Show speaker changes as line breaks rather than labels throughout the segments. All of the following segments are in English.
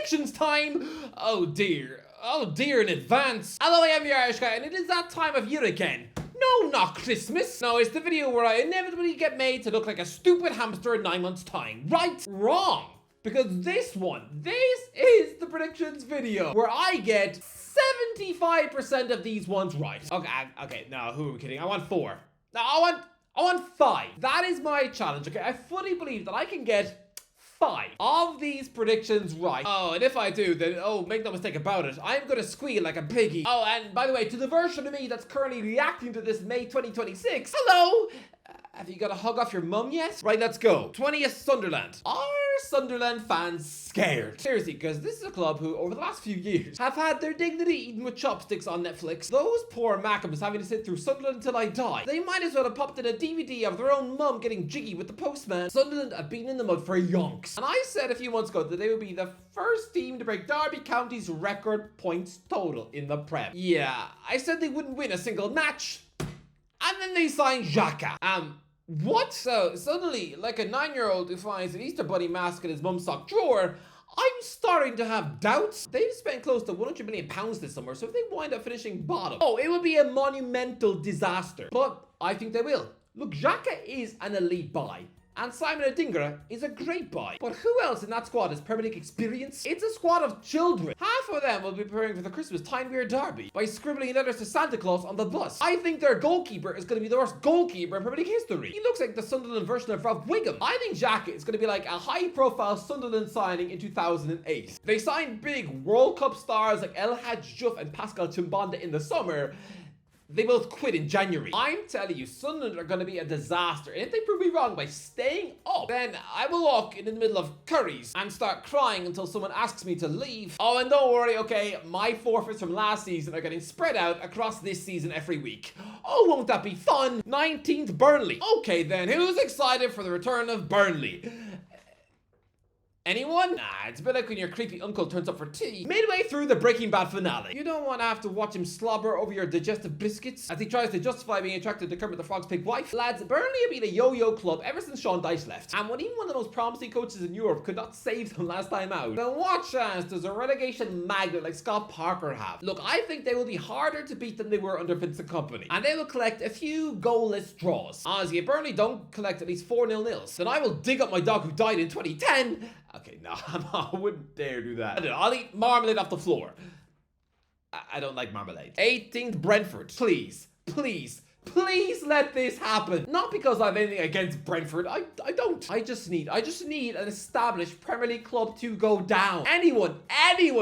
predictions time. Oh dear in advance. Hello, I am your Irish guy, and it is that time of year again. No, not Christmas. No, it's the video where I inevitably get made to look like a stupid hamster in 9 months' time. Right? Wrong. Because this is the predictions video where I get 75% of these ones right. Okay, no, who are we kidding? I want 4. No, I want 5. That is my challenge, okay? I fully believe that I can get 5 of these predictions right. Oh, and if I do, then, make no mistake about it, I'm gonna squeal like a piggy. Oh, and by the way, to the version of me that's currently reacting to this May 2026, hello! Have you got a hug off your mum yet? Right, let's go. 20th Sunderland. Are Sunderland fans scared? Seriously, because this is a club who, over the last few years, have had their dignity eaten with chopsticks on Netflix. Those poor Mackhams having to sit through Sunderland till I die. They might as well have popped in a DVD of their own mum getting jiggy with the postman. Sunderland have been in the mud for yonks. And I said a few months ago that they would be the first team to break Derby County's record points total in the Prem. Yeah, I said they wouldn't win a single match. And then they signed Xhaka. What? So suddenly, like a 9-year-old who finds an Easter bunny mask in his mum's sock drawer, I'm starting to have doubts. They've spent close to £100 million this summer, so if they wind up finishing bottom, it would be a monumental disaster. But I think they will. Look, Xhaka is an elite buy. And Simon Adingra is a great buy. But who else in that squad has Premier League experience? It's a squad of children. Half of them will be preparing for the Christmas Tyne-Wear derby by scribbling letters to Santa Claus on the bus. I think their goalkeeper is going to be the worst goalkeeper in Premier League history. He looks like the Sunderland version of Rob Wiggum. I think Xhaka is going to be like a high-profile Sunderland signing in 2008. They signed big World Cup stars like El Hadj Diouf and Pascal Chimbonda in the summer. They both quit in January. I'm telling you, Sunderland are going to be a disaster. And if they prove me wrong by staying up, then I will walk in the middle of curries and start crying until someone asks me to leave. Oh, and don't worry, okay, my forfeits from last season are getting spread out across this season every week. Oh, won't that be fun? 19th Burnley. Okay then, who's excited for the return of Burnley? Anyone? Nah, it's a bit like when your creepy uncle turns up for tea midway through the Breaking Bad finale. You don't want to have to watch him slobber over your digestive biscuits as he tries to justify being attracted to Kermit the Frog's pig wife. Lads, Burnley have been a yo-yo club ever since Sean Dyche left. And when even one of the most promising coaches in Europe could not save them last time out, then what chance does a relegation magnet like Scott Parker have? Look, I think they will be harder to beat than they were under Vincent Kompany. And they will collect a few goalless draws. Honestly, if Burnley don't collect at least 4-0 nils, then I will dig up my dog who died in 2010. Okay, no, I wouldn't dare do that. I'll eat marmalade off the floor. I don't like marmalade. 18th Brentford. Please let this happen. Not because I have anything against Brentford. I don't. I just need an established Premier League club to go down. Anyone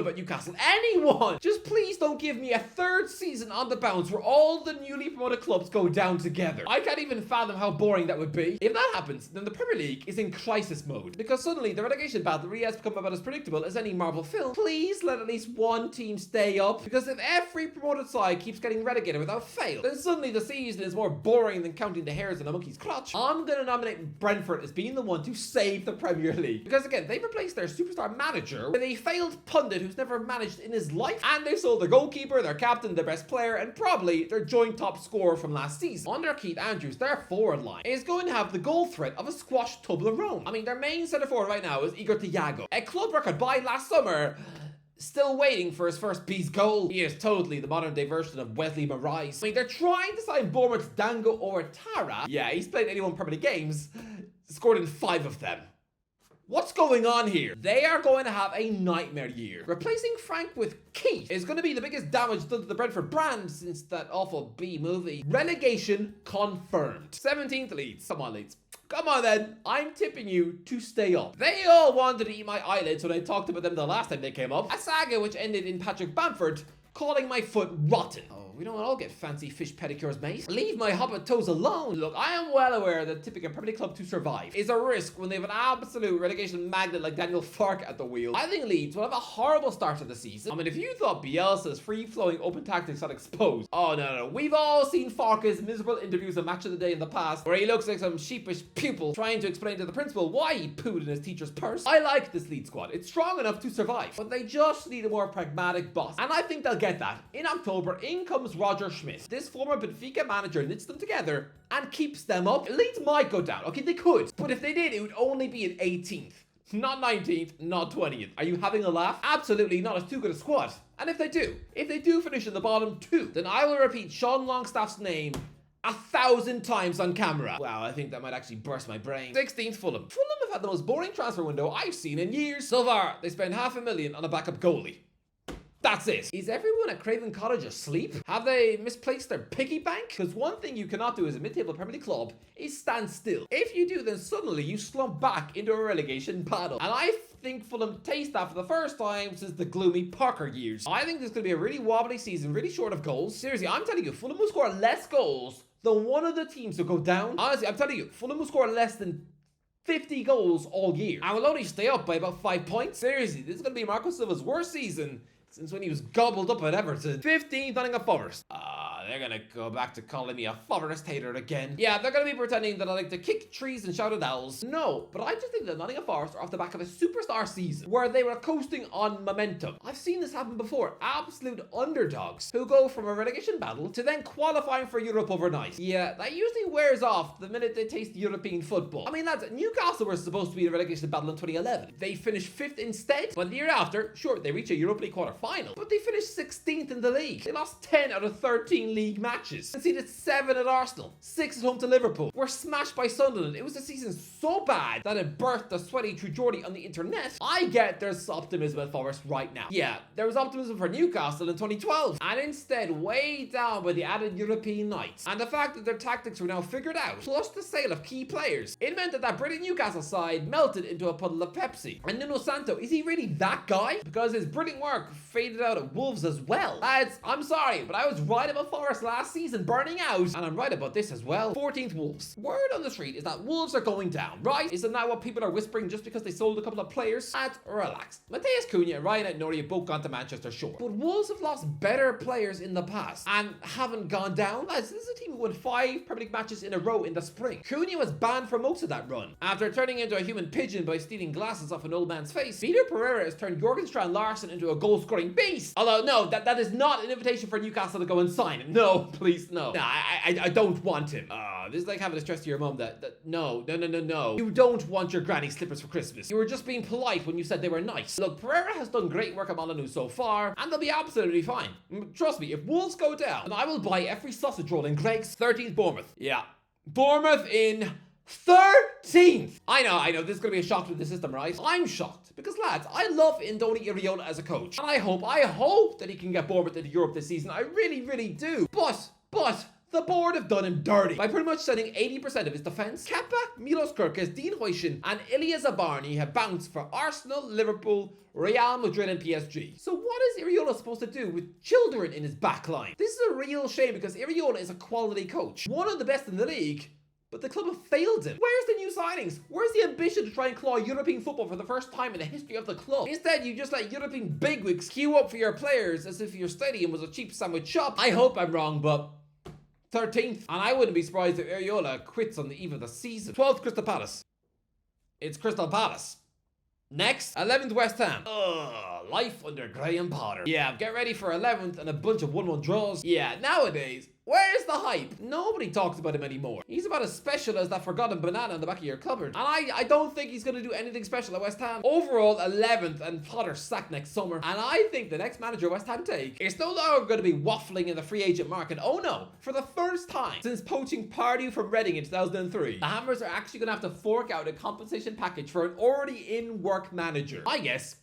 but Newcastle. Anyone. Just please don't give me a 3rd season on the bounce where all the newly promoted clubs go down together. I can't even fathom how boring that would be. If that happens, then the Premier League is in crisis mode. Because suddenly the relegation battle really has become about as predictable as any Marvel film. Please let at least one team stay up. Because if every promoted side keeps getting relegated without fail, then suddenly the season is more boring than counting the hairs in a monkey's crotch. I'm gonna nominate Brentford as being the one to save the Premier League. Because again, they replaced their superstar manager with a failed pundit who's never managed in his life. And they sold their goalkeeper, their captain, their best player, and probably their joint top scorer from last season. Under Keith Andrews, their forward line is going to have the goal threat of a squashed Toblerone. I mean, their main centre forward right now is Igor Thiago, a club record buy last summer. Still waiting for his first piece goal. He is totally the modern day version of Wesley Moraes. I mean, they're trying to sign Bournemouth's Dango Ouattara. Yeah, he's played 81 Premier League games, scored in 5 of them. What's going on here? They are going to have a nightmare year. Replacing Frank with Keith is going to be the biggest damage done to the Brentford brand since that awful B movie. Relegation confirmed. 17th Leeds. Come on, Leeds. Come on then, I'm tipping you to stay up. They all wanted to eat my eyelids when I talked about them the last time they came up. A saga which ended in Patrick Bamford calling my foot rotten. We don't all get fancy fish pedicures, mate. Leave my hobbit toes alone. Look, I am well aware that tipping a Premier League club to survive is a risk when they have an absolute relegation magnet like Daniel Farke at the wheel. I think Leeds will have a horrible start to the season. I mean, if you thought Bielsa's free-flowing open tactics got exposed, oh no. We've all seen Farke's miserable interviews of Match of the Day in the past, where he looks like some sheepish pupil trying to explain to the principal why he pooed in his teacher's purse. I like this Leeds squad. It's strong enough to survive, but they just need a more pragmatic boss. And I think they'll get that. In October, in comes Roger Schmidt. This former Benfica manager knits them together and keeps them up. Leeds might go down. Okay, they could. But if they did, it would only be an 18th. Not 19th, not 20th. Are you having a laugh? Absolutely not as too good a squad. And if they do finish in the bottom 2, then I will repeat Sean Longstaff's name 1,000 times on camera. Wow, I think that might actually burst my brain. 16th, Fulham. Fulham have had the most boring transfer window I've seen in years. So far, they spent $500,000 on a backup goalie. That's it. Is everyone at Craven Cottage asleep? Have they misplaced their piggy bank? Because one thing you cannot do as a mid-table Premier League club is stand still. If you do, then suddenly you slump back into a relegation battle. And I think Fulham taste that for the first time since the gloomy Parker years. I think this is going to be a really wobbly season, really short of goals. Seriously, I'm telling you, Fulham will score less goals than one of the teams will go down. Honestly, I'm telling you, Fulham will score less than 50 goals all year. And will only stay up by about 5 points. Seriously, this is going to be Marco Silva's worst season since when he was gobbled up at Everton. 15th, Nottingham Forest. They're gonna go back to calling me a Forest hater again. Yeah, they're gonna be pretending that I like to kick trees and shout at owls. No, but I just think that Nottingham Forest are off the back of a superstar season where they were coasting on momentum. I've seen this happen before. Absolute underdogs who go from a relegation battle to then qualifying for Europe overnight. Yeah, that usually wears off the minute they taste European football. I mean, lads, Newcastle were supposed to be in a relegation battle in 2011. They finished 5th instead, but the year after, sure, they reached a Europa League quarter-final, but they finished 16th in the league. They lost 10 out of 13 league matches, conceded 7 at Arsenal, 6 at home to Liverpool, were smashed by Sunderland. It was a season so bad that it birthed a sweaty True Geordie on the internet. I get there's optimism at Forest right now. Yeah, there was optimism for Newcastle in 2012, and instead way down by the added European nights. And the fact that their tactics were now figured out, plus the sale of key players, it meant that that brilliant Newcastle side melted into a puddle of Pepsi. And Nuno Santo, is he really that guy? Because his brilliant work faded out at Wolves as well. Lads, I'm sorry, but I was right about Forest last season burning out, and I'm right about this as well. 14th, Wolves. Word on the street is that Wolves are going down, right? Isn't that what people are whispering just because they sold a couple of players? And relax. Mateus Cunha and Ryan Aït-Nouri have both gone to Manchester, sure. But Wolves have lost better players in the past and haven't gone down. Lads, this is a team who won 5 Premier League matches in a row in the spring. Cunha was banned for most of that run after turning into a human pigeon by stealing glasses off an old man's face. Peter Pereira has turned Jorgen Strand Larsen into a goal-scoring beast. Although, no, that is not an invitation for Newcastle to go and sign him. No, please, no. Nah, I don't want him. This is like having to stress to your mum that no. You don't want your granny slippers for Christmas. You were just being polite when you said they were nice. Look, Pereira has done great work at Molineux so far, and they'll be absolutely fine. Trust me, if Wolves go down, then I will buy every sausage roll in Greg's. 13th, Bournemouth. Yeah. Bournemouth in 13th. I know, this is going to be a shock to the system, right? I'm shocked because, lads, I love Indoni Iraola as a coach, and I hope that he can get Bournemouth into Europe this season. I really do. But the board have done him dirty by pretty much sending 80% of his defence. Kepa, Milos Kerkez, Dean Huijsen and Ilya Zabarny have bounced for Arsenal, Liverpool, Real Madrid and PSG. So what is Iraola supposed to do with children in his backline? This is a real shame because Iraola is a quality coach, one of the best in the league, but the club have failed him. Where's the new signings? Where's the ambition to try and claw European football for the first time in the history of the club? Instead, you just let European bigwigs queue up for your players as if your stadium was a cheap sandwich shop. I hope I'm wrong, but 13th. And I wouldn't be surprised if Iraola quits on the eve of the season. 12th, Crystal Palace. It's Crystal Palace. Next, 11th, West Ham. Life under Graham Potter. Yeah, get ready for 11th and a bunch of 1-1 draws. Yeah, nowadays, where's the hype? Nobody talks about him anymore. He's about as special as that forgotten banana on the back of your cupboard. And I don't think he's going to do anything special at West Ham. Overall, 11th and Potter sacked next summer. And I think the next manager West Ham take is no longer going to be waffling in the free agent market. Oh no, for the first time since poaching Pardew from Reading in 2003, the Hammers are actually going to have to fork out a compensation package for an already in-work manager. I guess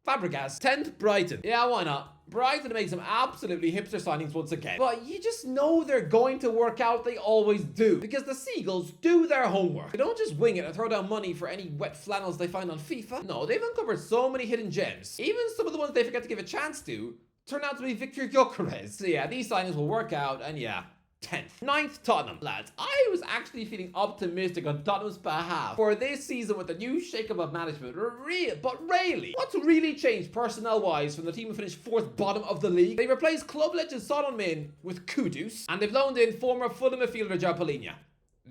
Fabregas. 10th, Brighton. Yeah, why not? Brighton made some absolutely hipster signings once again. But you just know they're going to work out. They always do. Because the Seagulls do their homework. They don't just wing it and throw down money for any wet flannels they find on FIFA. No, they've uncovered so many hidden gems. Even some of the ones they forget to give a chance to turn out to be Victor Gyökeres. So yeah, these signings will work out, and yeah. 10th. 9th, Tottenham. Lads, I was actually feeling optimistic on Tottenham's behalf for this season with the new shake-up of management. But really, what's really changed personnel-wise from the team who finished 4th bottom of the league? They replaced club legend Son Heung-min with Kudus, and they've loaned in former Fulham midfielder João Palhinha.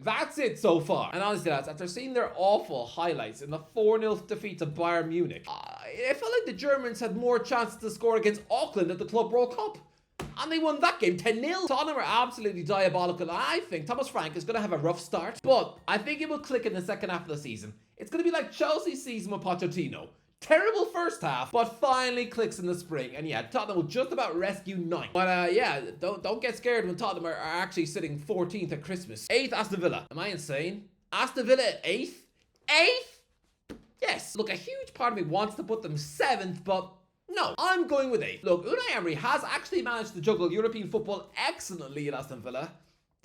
That's it so far. And honestly, lads, after seeing their awful highlights in the 4-0 defeat to Bayern Munich, it felt like the Germans had more chances to score against Auckland at the Club World Cup. and they won that game 10-0. Tottenham are absolutely diabolical, and I think Thomas Frank is going to have a rough start, but I think it will click in the second half of the season. It's going to be like Chelsea's season with Pochettino. Terrible first half, but finally clicks in the spring. And yeah, Tottenham will just about rescue 9th. But yeah, don't get scared when Tottenham are actually sitting 14th at Christmas. 8th, Aston Villa. Am I insane? Aston Villa at 8th? 8th? Yes. Look, a huge part of me wants to put them 7th, but no, I'm going with 8th. Look, Unai Emery has actually managed to juggle European football excellently at Aston Villa.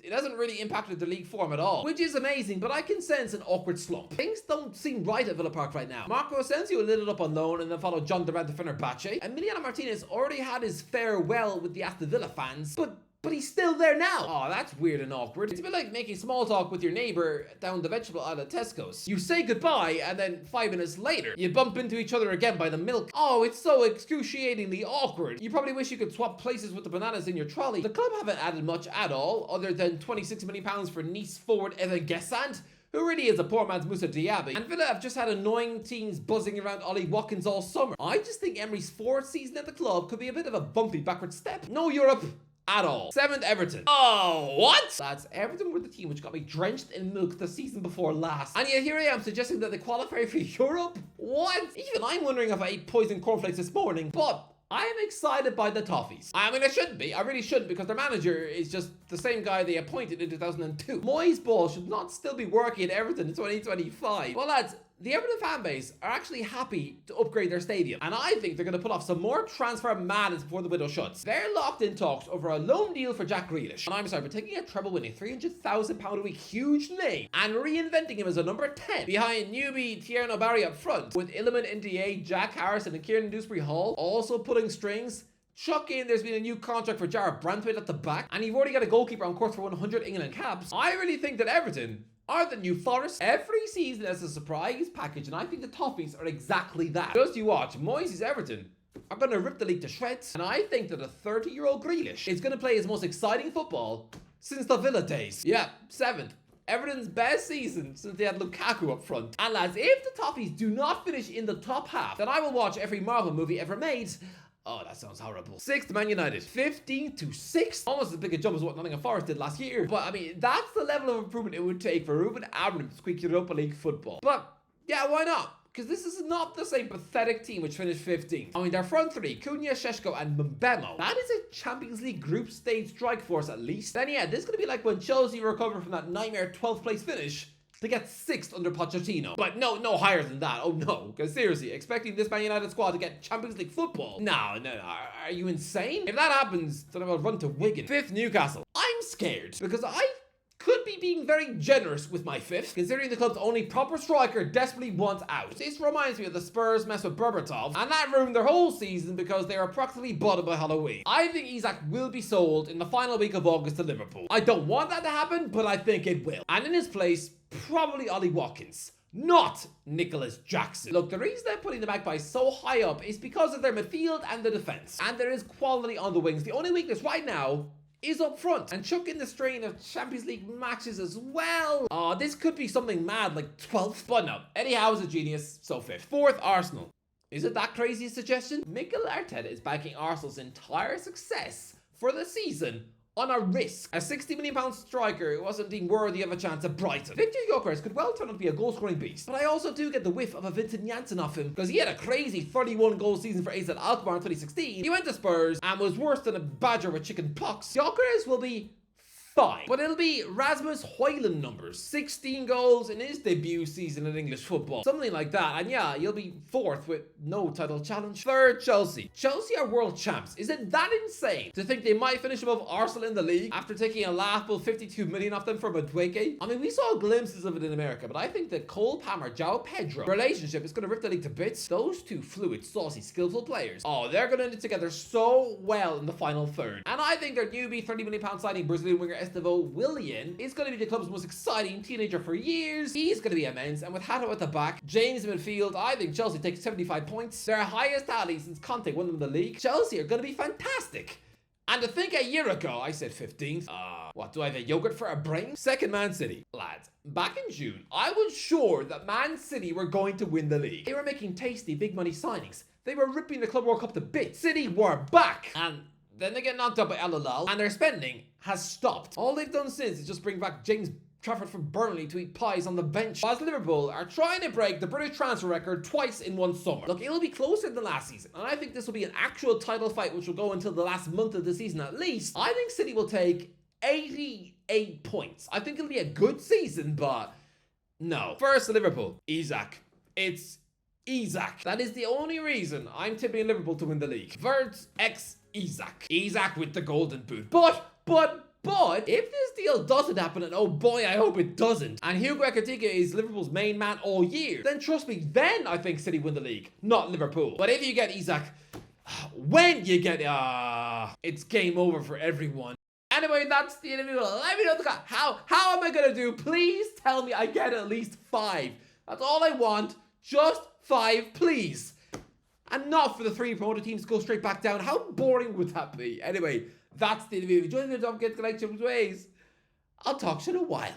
It hasn't really impacted the league form at all, which is amazing, but I can sense an awkward slump. Things don't seem right at Villa Park right now. Marco Asensio lit it up on loan and then followed John Durant to Fenerbahce. Emiliano Martinez already had his farewell with the Aston Villa fans, but he's still there now. Oh, that's weird and awkward. It's a bit like making small talk with your neighbor down the vegetable aisle at Tesco's. You say goodbye, and then 5 minutes later, you bump into each other again by the milk. Oh, it's so excruciatingly awkward. You probably wish you could swap places with the bananas in your trolley. The club haven't added much at all, other than £26 million for Nice forward Evan Gessant, who really is a poor man's Moussa Diaby. And Villa have just had annoying teams buzzing around Ollie Watkins all summer. I just think Emery's 4th season at the club could be a bit of a bumpy backward step. No Europe at all. 7th, Everton. Oh, what? Lads, Everton were the team which got me drenched in milk the season before last. And yet here I am suggesting that they qualify for Europe? What? Even I'm wondering if I ate poisoned cornflakes this morning. But I am excited by the Toffees. I mean, I shouldn't be. I really shouldn't, because their manager is just the same guy they appointed in 2002. Moyes Ball should not still be working at Everton in 2025. Well, lads, the Everton fan base are actually happy to upgrade their stadium, and I think they're going to pull off some more transfer madness before the window shuts. They're locked in talks over a loan deal for Jack Grealish, and I'm sorry, but taking a treble-winning £300,000 a week huge name and reinventing him as a number 10 behind newbie Tierno Barry up front, with Iliman Ndiaye, Jack Harrison, and Kieran Dewsbury Hall also pulling strings. Chuck in, there's been a new contract for Jarrett Branthwaite at the back, and you've already got a goalkeeper on course for 100 England caps. I really think that Everton are the new Forest. Every season as a surprise package, and I think the Toffees are exactly that. Just you watch, Moyes' Everton are going to rip the league to shreds, and I think that a 30-year-old Grealish is going to play his most exciting football since the Villa days. Yeah, 7th. Everton's best season since they had Lukaku up front. And lads, if the Toffees do not finish in the top half, then I will watch every Marvel movie ever made. Oh, that sounds horrible. 6th, Man United. 15th to 6th. Almost as big a jump as what Nottingham Forest did last year. But, I mean, that's the level of improvement it would take for Ruben Amorim to squeak Europa League football. But, yeah, why not? Because this is not the same pathetic team which finished 15th. I mean, their front three, Cunha, Šeško, and Mbemo. That is a Champions League group stage strike force at least. Then, yeah, this is going to be like when Chelsea recovered from that nightmare 12th place finish to get 6th under Pochettino. But no higher than that. Oh no, because seriously, expecting this Man United squad to get Champions League football? No, are you insane? If that happens, then I will run to Wigan. 5th, Newcastle. I'm scared, because I could be being very generous with my 5th, considering the club's only proper striker desperately wants out. This reminds me of the Spurs mess with Berbatov, and that ruined their whole season because they were practically bottom by Halloween. I think Isak will be sold in the final week of August to Liverpool. I don't want that to happen, but I think it will. And in his place, probably Ollie Watkins, not Nicholas Jackson. Look, the reason I'm putting the Magpies so high up is because of their midfield and the defense. And there is quality on the wings. The only weakness right now is up front, and chuck in the strain of Champions League matches as well. Oh, this could be something mad like 12th, but no. Eddie Howe's a genius, so 5th. 4th, Arsenal. Is it that crazy a suggestion? Mikel Arteta is banking Arsenal's entire success for the season on a risk. A £60 million striker who wasn't deemed worthy of a chance at Brighton. Victor Gyökeres could well turn out to be a goal-scoring beast, but I also do get the whiff of a Vincent Janssen off him, because he had a crazy 31-goal season for AZ Alkmaar in 2016. He went to Spurs and was worse than a badger with chicken pox. Gyökeres will be fine, but it'll be Rasmus Højlund numbers. 16 goals in his debut season in English football. Something like that, and yeah, you'll be 4th with no title challenge. 3rd, Chelsea. Chelsea are world champs. Is it that insane to think they might finish above Arsenal in the league after taking a laughable 52 million off them for Madueke? I mean, we saw glimpses of it in America, but I think the Cole Palmer-João Pedro relationship is going to rip the league to bits. Those two fluid, saucy, skillful players, oh, they're going to knit together so well in the final third. And I think their newbie £30 million signing Brazilian winger Estevão Willian is going to be the club's most exciting teenager for years. He's going to be immense, and with Hato at the back, James in midfield, I think Chelsea takes 75 points. Their highest tally since Conte won them the league. Chelsea are going to be fantastic. And to think a year ago, I said 15th. What, do I have a yogurt for a brain? 2nd, Man City. Lads, back in June, I was sure that Man City were going to win the league. They were making tasty big money signings. They were ripping the Club World Cup to bits. City were back. And Then they get knocked up by LOL, and their spending has stopped. All they've done since is just bring back James Trafford from Burnley to eat pies on the bench, whilst Liverpool are trying to break the British transfer record twice in one summer. Look, it'll be closer than last season, and I think this will be an actual title fight which will go until the last month of the season at least. I think City will take 88 points. I think it'll be a good season, but no. First, Liverpool. Isak. It's Isak. That is the only reason I'm tipping Liverpool to win the league. Verts x Isak. Isak with the golden boot. But, if this deal doesn't happen, and oh boy, I hope it doesn't, and Hugo Ekitike is Liverpool's main man all year, then trust me, then I think City win the league, not Liverpool. But if you get Isak, when you get, it's game over for everyone. Anyway, that's the interview. Let me know in the comments. How am I gonna do? Please tell me I get at least 5. That's all I want. Just 5, please. And not for the 3 promoted teams to go straight back down. How boring would that be? Anyway, that's the interview. If you enjoyed the video, don't forget to like, share, ways. I'll talk to you in a while.